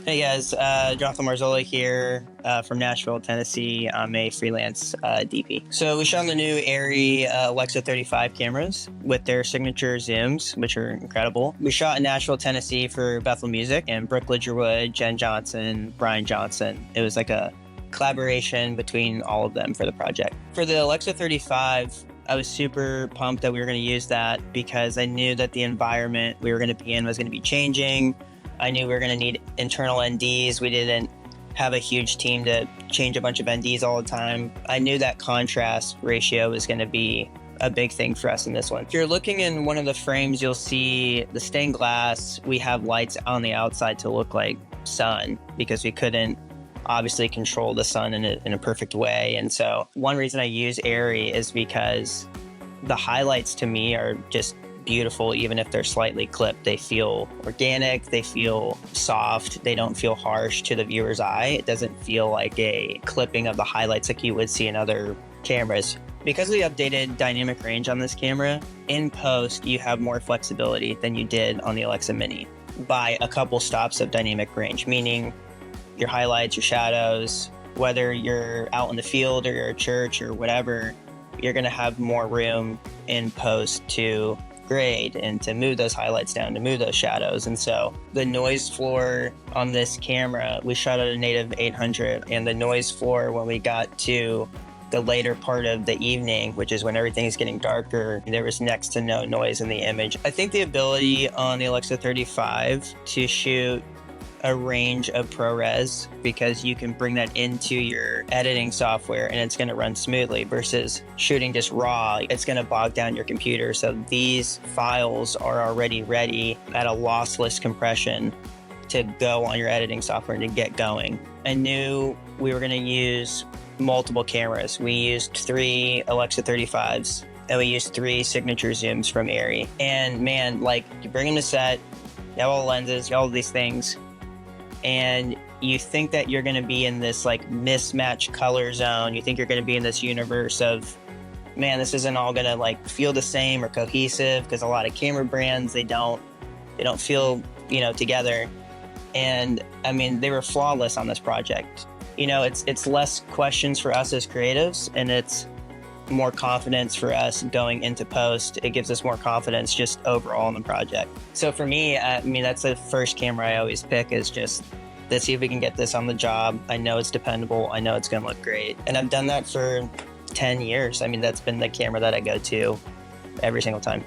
Hey guys, Jonathan Marzolla here from Nashville, Tennessee. I'm a freelance DP. So we shot the new ARRI Alexa 35 cameras with their signature zooms, which are incredible. We shot in Nashville, Tennessee for Bethel Music, and Brooke Ligertwood, Jenn Johnson, Brian Johnson. It was like a collaboration between all of them for the project. For the Alexa 35, I was super pumped that we were going to use that because I knew that the environment we were going to be in was going to be changing. I knew we were going to need internal NDs. We didn't have a huge team to change a bunch of NDs all the time. I knew that contrast ratio was going to be a big thing for us in this one. If you're looking in one of the frames, you'll see the stained glass. We have lights on the outside to look like sun because we couldn't obviously control the sun in a perfect way. And so one reason I use ARRI is because the highlights to me are just beautiful. Even if they're slightly clipped, they feel organic, they feel soft, they don't feel harsh to the viewer's eye. It doesn't feel like a clipping of the highlights like you would see in other cameras. Because of the updated dynamic range on this camera, in post you have more flexibility than you did on the Alexa Mini by a couple stops of dynamic range, meaning your highlights, your shadows, whether you're out in the field or you're at church or whatever, you're going to have more room in post to grade and to move those highlights down, to move those shadows. And so the noise floor on this camera, we shot at a native 800, and the noise floor when we got to the later part of the evening, which is when everything's getting darker, there was next to no noise in the image. I think the ability on the Alexa 35 to shoot a range of ProRes, because you can bring that into your editing software and it's going to run smoothly, versus shooting just raw, it's going to bog down your computer. So these files are already ready at a lossless compression to go on your editing software and to get going. I knew we were going to use multiple cameras. We used 3 Alexa 35s and we used 3 signature zooms from ARRI. And man, like, you bring them to set, you have all the lenses, you have all these things, and you think that you're going to be in this like mismatched color zone. You think you're going to be in this universe of, man, this isn't all going to like feel the same or cohesive, because a lot of camera brands, they don't feel, together. And I mean, they were flawless on this project. It's less questions for us as creatives, and it's more confidence for us going into post. It gives us more confidence just overall in the project. So for me, that's the first camera I always pick, is just, let's see if we can get this on the job. I know it's dependable. I know it's going to look great. And I've done that for 10 years. That's been the camera that I go to every single time.